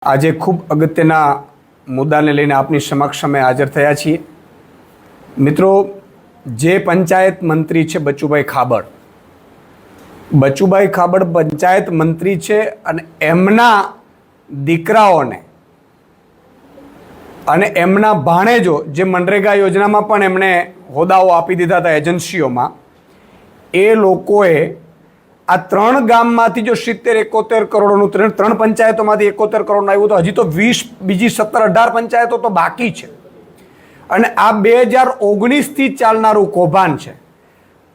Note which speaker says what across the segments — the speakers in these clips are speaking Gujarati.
Speaker 1: આજે ખૂબ અગત્યના મુદ્દાને લઈને આપની સમક્ષ અમે હાજર થયા છીએ. મિત્રો, જે પંચાયત મંત્રી છે બચુભાઈ ખાબડ પંચાયત મંત્રી છે અને એમના દીકરાઓને અને એમના ભાણેજો જે મનરેગા યોજનામાં પણ એમણે હોદ્દાઓ આપી દીધા હતા એજન્સીઓમાં, એ લોકોએ આ 3 ગામમાંથી જો 70-71 કરોડનું, 3 પંચાયતોમાંથી 71 કરોડનું આવ્યું, તો હજી તો 20 બીજી 17-18 પંચાયતો તો બાકી છે. અને આ 2019થી ચાલનારું કૌભાંડ છે.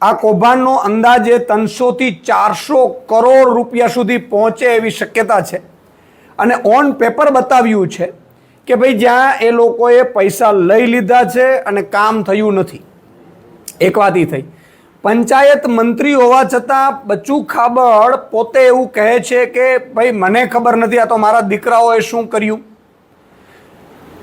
Speaker 1: આ કૌભાંડનો અંદાજે 300 થી 400 કરોડ રૂપિયા સુધી પહોંચે એવી શક્યતા છે. અને ઓન પેપર બતાવ્યું છે કે ભાઈ જ્યાં એ લોકોએ પૈસા લઈ લીધા છે અને કામ થયું નથી. એક વાત એ થઈ. પંચાયત મંત્રી હોવા છતાં બચુ ખાબડ પોતે એવું કહે છે કે ભાઈ મને ખબર નથી, આ તો મારા દીકરાઓએ શું કર્યું.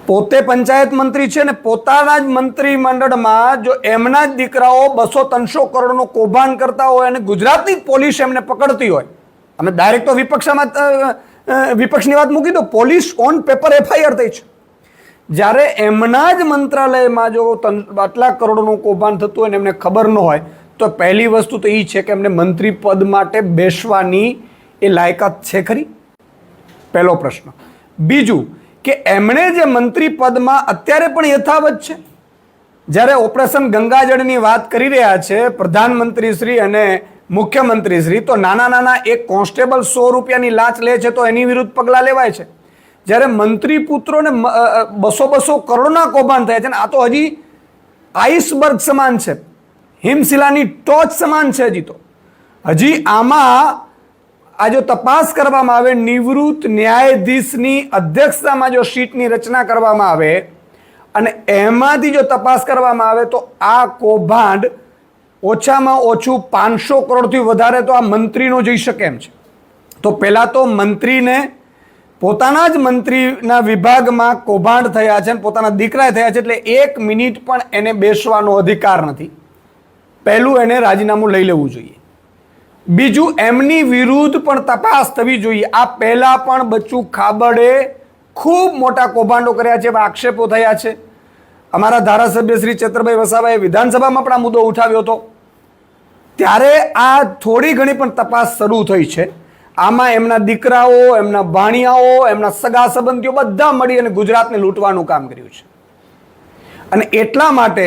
Speaker 1: પોતે પંચાયત મંત્રી છે ને પોતાના જ મંત્રીમંડળમાં જો એમના જ દીકરાઓ 200-300 કરોડનું કૌભાંડ કરતા હોય અને ગુજરાતની પોલીસ એમને પકડતી હોય, અમે ડાયરેક્ટ તો વિપક્ષની વાત મૂકી દો, પોલીસ ઓન પેપર FIR થઈ છે. જ્યારે એમના જ મંત્રાલયમાં જો આટલા કરોડનું કૌભાંડ થતું હોય ને એમને ખબર ન હોય, તો પહેલી વસ્તુ તો એ છે કે એમને મંત્રી પદ માટે બેસવાની એ લાયકાત છે ખરી? પહેલો પ્રશ્ન. બીજું કે એમણે જે મંત્રી પદમાં અત્યારે પણ યથાવત છે. જ્યારે ઓપરેશન ગંગાજળની વાત કરી રહ્યા છે પ્રધાનમંત્રી શ્રી અને મુખ્યમંત્રી શ્રી, તો નાના એક કોન્સ્ટેબલ 100 રૂપિયાની લાંચ લે છે તો એની વિરુદ્ધ પગલાં લેવાય છે. જ્યારે મંત્રી પુત્રોને 200 કરોડના કૌભાંડ થયા છે ને આ તો હજી આઈસબર્ગ સમાન છે, હિમશિલાની ટોચ સમાન છે. હજી આમાં આ જો તપાસ કરવામાં આવે, નિવૃત્ત ન્યાયાધીશની અધ્યક્ષતામાં જો સીટની રચના કરવામાં આવે અને એમાંથી જો તપાસ કરવામાં આવે તો આ કૌભાંડ ઓછામાં ઓછું 500 કરોડથી વધારે તો આ મંત્રીનો જઈ શકે એમ છે. તો પહેલાં તો મંત્રીને પોતાના જ મંત્રીના વિભાગમાં કૌભાંડ થયા છે અને પોતાના દીકરાએ થયા છે, એટલે 1 મિનિટ પણ એને બેસવાનો અધિકાર નથી. પહેલું એને રાજીનામું લઈ લેવું જોઈએ. બીજું, એમની વિરુદ્ધ પણ તપાસ થવી જોઈએ. આ પહેલા પણ બચુ ખાબડે ખૂબ મોટા કૌભાંડો કર્યા છે, આક્ષેપો થયા છે. અમારા ધારાસભ્ય શ્રી ચેતરભાઈ વસાવાએ વિધાનસભામાં પણ આ મુદ્દો ઉઠાવ્યો હતો. ત્યારે આ થોડી ઘણી પણ તપાસ શરૂ થઈ છે. આમાં એમના દીકરાઓ, એમના ભાણિયાઓ, એમના સગા સંબંધીઓ બધા મળી અને ગુજરાતને લૂંટવાનું કામ કર્યું છે. અને એટલા માટે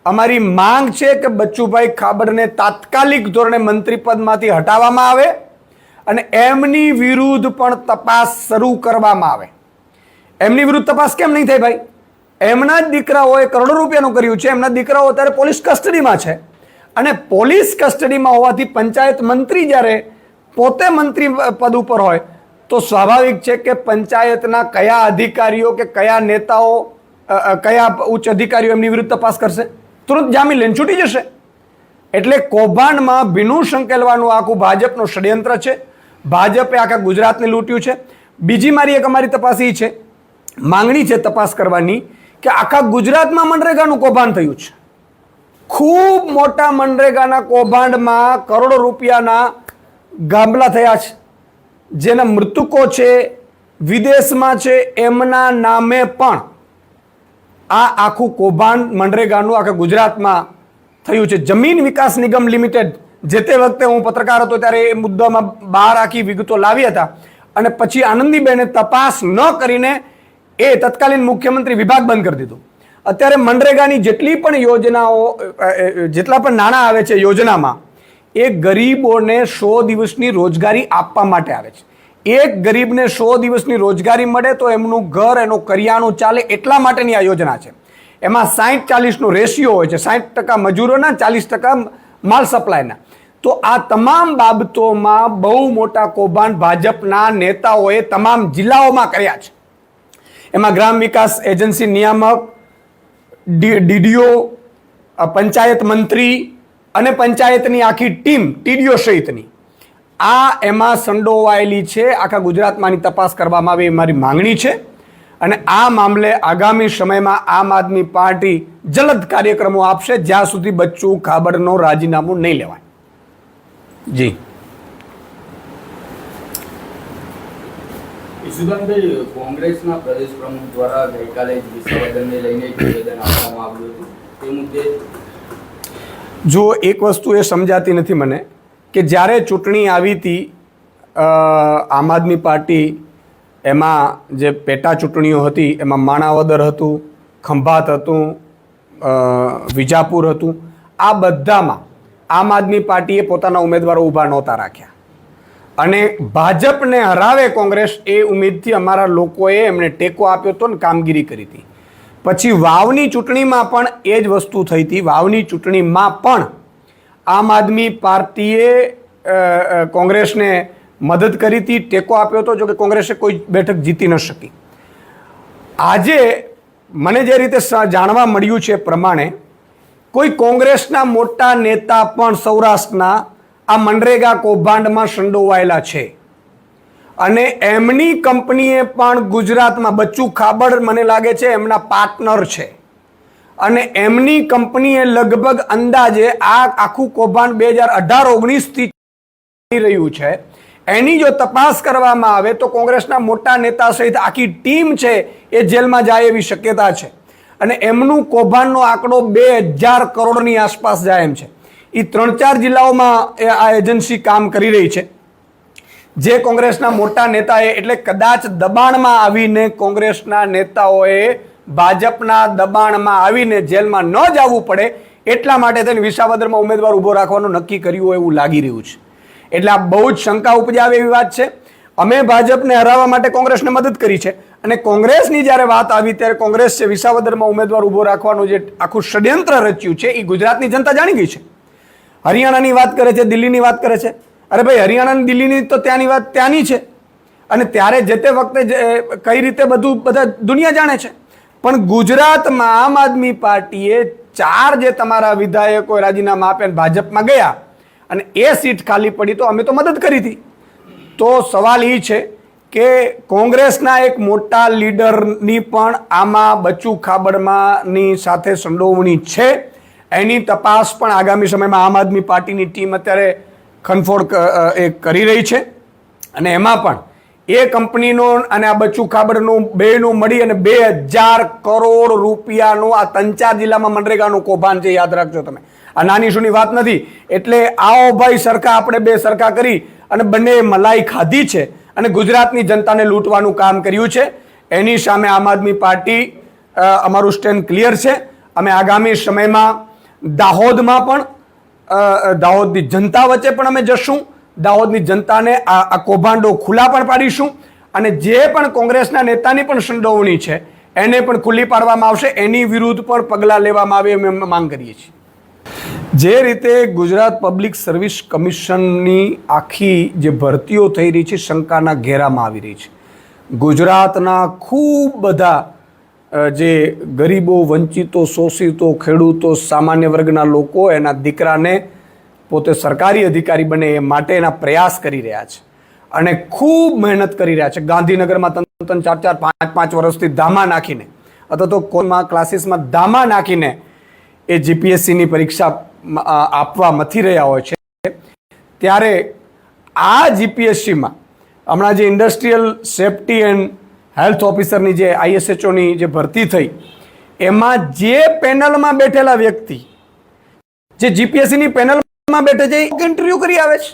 Speaker 1: અમારી માંગ છે કે બચુભાઈ ખાબડને તાત્કાલિક ધોરણે મંત્રી પદમાંથી હટાવવામાં આવે અને એમની વિરુદ્ધ પણ તપાસ શરૂ કરવામાં આવે. એમની વિરુદ્ધ તપાસ કેમ નહીં થાય ભાઈ? એમના જ દીકરાઓએ કરોડો રૂપિયાનું કર્યું છે. એમના દીકરાઓ અત્યારે પોલીસ કસ્ટડીમાં છે અને પોલીસ કસ્ટડીમાં હોવાથી પંચાયત મંત્રી જ્યારે પોતે મંત્રી પદ ઉપર હોય તો સ્વાભાવિક છે કે પંચાયતના કયા અધિકારીઓ કે કયા નેતાઓ, કયા ઉચ્ચ અધિકારીઓ એમની વિરુદ્ધ તપાસ કરશે? તુરંત જામીન લઈને છૂટી જશે. એટલે કૌભાંડમાં ભીનું સંકેલવાનું આખું ભાજપનું ષડયંત્ર છે. ભાજપે આખા ગુજરાતને લૂંટ્યું છે. બીજી અમારી તપાસ એ છે, માંગણી છે તપાસ કરવાની કે આખા ગુજરાતમાં મનરેગાનું કૌભાંડ થયું છે. ખૂબ મોટા મનરેગાના કૌભાંડમાં કરોડો રૂપિયાના ગામલા થયા છે. જેના મૃતકો છે, વિદેશમાં છે, એમના નામે પણ આ આખું કૌભાંડ મનરેગાનું આખા ગુજરાતમાં થયું છે. જમીન વિકાસ નિગમ લિમિટેડ, જે તે વખતે હું પત્રકાર હતો ત્યારે એ મુદ્દામાં બહાર આખી વિગતો લાવી હતા અને પછી આનંદીબેને તપાસ ન કરીને એ તત્કાલીન મુખ્યમંત્રી વિભાગ બંધ કરી દીધું. અત્યારે મનરેગાની જેટલી પણ યોજનાઓ, જેટલા પણ નાણાં આવે છે યોજનામાં, એ ગરીબોને 100 દિવસની રોજગારી આપવા માટે આવે છે. એક ગરીબને 100 દિવસની રોજગારી મળે તો એમનું ઘર, એનું કરિયાણું ચાલે, એટલા માટેની આ યોજના છે. એમાં 60-40નો રેશિયો હોય છે, 60% મજૂરોના, 40% માલ સપ્લાયના. તો આ તમામ બાબતોમાં બહુ મોટા કૌભાંડ ભાજપના નેતાઓએ તમામ જિલ્લાઓમાં કર્યા છે. એમાં ગ્રામ વિકાસ એજન્સી નિયામક, DDO, પંચાયત મંત્રી અને પંચાયતની આખી ટીમ, TDO સહિતની, આ એમાં સંડોવાયેલી છે. આખા ગુજરાતમાંની તપાસ કરવામાં આવે એ મારી માંગણી છે. અને આ મામલે આગામી સમયમાં આમ આદમી પાર્ટી જલદ કાર્યક્રમો આપશે જ્યાં સુધી બચ્ચુ ખાબડનો રાજીનામું નહીં લેવાય. જી.
Speaker 2: ઈશુદાનભાઈ, કોંગ્રેસના પ્રદેશ પ્રમુખ દ્વારા ગઈકાલે જ વિસાવદરને લઈને એક નિવેદન આપવામાં આવ્યું હતું. તે મુદ્દે
Speaker 1: જો એક વસ્તુ એ સમજાતી નથી મને કે જ્યારે ચૂંટણી આવી હતી આમ આદમી પાર્ટી એમાં જે પેટા ચૂંટણીઓ હતી એમાં માણાવદર હતું, ખંભાત હતું, વિજાપુર હતું, આ બધામાં આમ આદમી પાર્ટીએ પોતાના ઉમેદવારો ઊભા નહોતા રાખ્યા અને ભાજપને હરાવે કોંગ્રેસ એ ઉમેદથી અમારા લોકોએ એમને ટેકો આપ્યો હતો ને કામગીરી કરી હતી. પછી વાવની ચૂંટણીમાં પણ એ જ વસ્તુ થઈ હતી. વાવની ચૂંટણીમાં પણ આમ આદમી પાર્ટીએ કોંગ્રેસને મદદ કરી હતી, ટેકો આપ્યો હતો, જો કે કોંગ્રેસે કોઈ બેઠક જીતી ન શકી. આજે મને જે રીતે જાણવા મળ્યું છે પ્રમાણે કોઈ કોંગ્રેસના મોટા નેતા પણ સૌરાષ્ટ્રના આ મનરેગા કૌભાંડમાં સંડોવાયેલા છે અને એમની કંપનીએ પણ ગુજરાતમાં બચ્ચુ ખાબડ મને લાગે છે એમના પાર્ટનર છે અને એમની કંપનીએ લગભગ અંદાજે આ આખું કૌભાંડ 2018-19થી ચાલી રહ્યું છે. એની જો તપાસ કરવામાં આવે તો કોંગ્રેસના મોટા નેતા સહિત આખી ટીમ છે એ જેલમાં જાય એવી શક્યતા છે અને એમનું કૌભાંડનો આંકડો 2000 કરોડની આસપાસ જાય એમ છે. એ 3-4 જિલ્લાઓમાં આ એજન્સી કામ કરી રહી છે. જે કોંગ્રેસના મોટા નેતાએ એટલે કદાચ દબાણમાં આવીને કોંગ્રેસના નેતાઓએ ભાજપના દબાણમાં આવીને જેલમાં ન જવું પડે એટલા માટે તેને વિસાવદરમાં ઉમેદવાર ઊભો રાખવાનું નક્કી કર્યું હોય એવું લાગી રહ્યું છે. એટલે આ બહુ જ શંકા ઉપજાવે એવી વાત છે. અમે ભાજપને હરાવવા માટે કોંગ્રેસને મદદ કરી છે અને કોંગ્રેસની જ્યારે વાત આવી ત્યારે કોંગ્રેસ છે વિસાવદરમાં ઉમેદવાર ઊભો રાખવાનું જે આખું ષડયંત્ર રચ્યું છે એ ગુજરાતની જનતા જાણી ગઈ છે. હરિયાણાની વાત કરે છે, દિલ્હીની વાત કરે છે. અરે ભાઈ, હરિયાણા દિલ્હીની તો ત્યાંની વાત ત્યાંની છે અને ત્યારે જે તે વખતે કઈ રીતે બધા દુનિયા જાણે છે. પણ ગુજરાતમાં આમ આદમી પાર્ટીએ 4 જે તમારા વિધાયકો રાજીનામા આપ્યા ભાજપમાં ગયા અને એ સીટ ખાલી પડી તો અમે તો મદદ કરી હતી. તો સવાલ એ છે કે કોંગ્રેસના એક મોટા લીડરની પણ આમાં બચ્ચુ ખાબડમાંની સાથે સંડોવણી છે. એની તપાસ પણ આગામી સમયમાં આમ આદમી પાર્ટીની ટીમ અત્યારે ખનફોડ કરી રહી છે અને એમાં પણ એ કંપનીનો અને આ બચ્ચુ ખાબડનું બેનું મળી અને 2000 કરોડ રૂપિયાનું આ 3-4 જિલ્લામાં મનરેગાનું કૌભાંડ છે. યાદ રાખજો તમે, આ નાની શુની વાત નથી. એટલે આવો ભાઈ સરખા આપણે બે સરખા કરી અને બંને મલાઈ ખાધી છે અને ગુજરાતની જનતાને લૂંટવાનું કામ કર્યું છે. એની સામે આમ આદમી પાર્ટી અમારું સ્ટેન્ડ ક્લિયર છે. અમે આગામી સમયમાં દાહોદમાં પણ દાહોદની જનતા વચ્ચે પણ અમે જશું. દાહોદની જનતાને આ કૌભાંડો ખુલ્લા પણ પાડીશું અને જે પણ કોંગ્રેસના નેતાની પણ સંડોવણી છે એને પણ ખુલ્લી પાડવામાં આવશે. એની વિરુદ્ધ પણ પગલાં લેવામાં આવે એમ અમે માંગ કરીએ છીએ. જે રીતે ગુજરાત પબ્લિક સર્વિસ કમિશનની આખી જે ભરતીઓ થઈ રહી છે શંકાના ઘેરામાં આવી રહી છે. ગુજરાતના ખૂબ બધા જે ગરીબો, વંચિતો, શોષિતો, ખેડૂતો, સામાન્ય વર્ગના લોકો એના દીકરાને પોતે સરકારી અધિકારી બને એ માટેના પ્રયાસ કરી રહ્યા છે અને ખૂબ મહેનત કરી રહ્યા છે. ગાંધીનગરમાં 3-4, 5-5 વર્ષથી ધામા નાખીને અથવા તો કોઈમાં ક્લાસીસમાં ધામા નાખીને એ જીપીએસસીની પરીક્ષા આપવા મથી રહ્યા હોય છે. ત્યારે આ જીપીએસસીમાં હમણાં જે ઇન્ડસ્ટ્રીયલ સેફ્ટી એન્ડ હેલ્થ ઓફિસરની જે ISHOની જે ભરતી થઈ એમાં જે પેનલમાં બેઠેલા વ્યક્તિ જે જીપીએસસીની પેનલમાં બેઠે છે એ ઇન્ટરવ્યૂ કરી આવે છે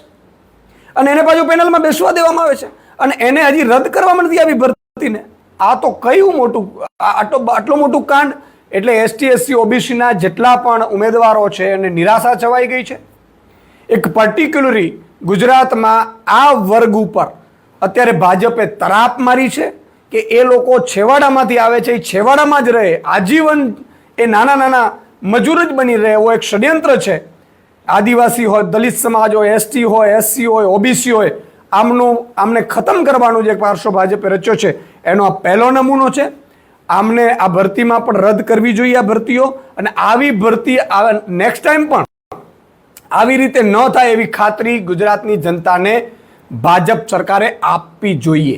Speaker 1: અને એને પાછું પેનલમાં બેસવા દેવામાં આવે છે અને એને હજી રદ કરવામાં નથી આવી ભરતીને. આ તો કયું મોટું આટલું મોટું કાંડ. એટલે ST SC OBCના જેટલા પણ ઉમેદવારો છે એને નિરાશા છવાઈ ગઈ છે. એક પર્ટિક્યુલરી ગુજરાતમાં આ વર્ગ ઉપર અત્યારે ભાજપે તરાપ મારી છે કે એ લોકો છેવાડામાંથી આવે છે, એ છેવાડામાં જ રહે, આજીવન એ નાના નાના મજૂર જ બની રહે એવો એક ષડયંત્ર છે. આદિવાસી હોય, દલિત સમાજ હોય, ST હોય, SC હોય, OBC હોય, આમને ખતમ કરવાનું જે પારસો ભાજપે રચ્યો છે એનો આ પહેલો નમૂનો છે. આમને આ ભરતીમાં પણ રદ કરવી જોઈએ આ ભરતીઓ અને આવી ભરતી નેક્સ્ટ ટાઈમ પણ આવી રીતે ન થાય એવી ખાતરી ગુજરાતની જનતાને ભાજપ સરકારે આપવી જોઈએ.